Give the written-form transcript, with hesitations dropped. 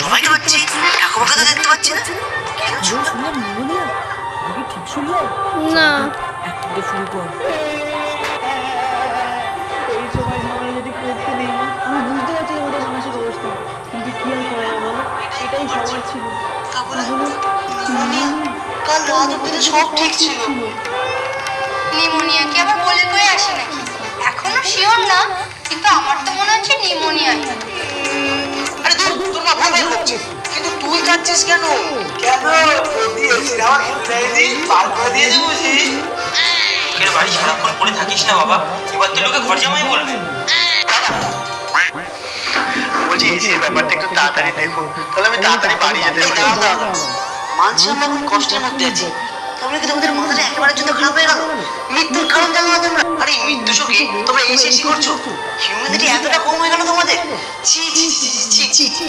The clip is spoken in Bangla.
সবাই তো হচ্ছে, ঠাকুমাকে তো দেখতে পাচ্ছি না। শুনলাম নিউমোনিয়া। আগে ঠিক শুনলাম না। একটা থেকে শুরু কর। এই সময় ঝামেলা যদি করতে নেই, আমি বুঝতে পারছি ওদের মানসিক অবস্থা, কিন্তু কি আর করা যাবে বলো, এটাই সবার ছিল। তাহলে কাল রাত অব্দি তো সব ঠিক ছিল। নিউমোনিয়া কি আবার বলে কয়ে আসে নাকি? এখনো শিওর না, কিন্তু আমার তো মনে হচ্ছে নিউমোনিয়া। আরে তোর মাথা বের হচ্ছে, কিন্তু তুই কাঁদছিস কেন? কেন দিয়েছি আমার ইংরেজি পার করে দিয়ে দেবো বুঝি। এর বাড়ি সারাক্ষণ পড়ে থাকিস না বাবা, এবার তো লোকে ঘর জামাই বলবে। বলছি এই ব্যাপারটা একটু তাড়াতাড়ি দেখো, তাহলে আমি তাড়াতাড়ি বাড়ি যেতে পারি। মানছি আমরা এখন কষ্টের মধ্যে আছি, তাহলে কি তোমাদের মাথাটা একেবারে জন্য খারাপ হয়ে গেল? মৃত্যুর কারণ জানো না তোমরা? আরে এই মৃত্যু শোকে তোমরা এই শেষই করছো। হিউম্যানিটি এতটা কম হয়ে গেল তোমাদের? ছি ছি ছি ছি ছি ছি।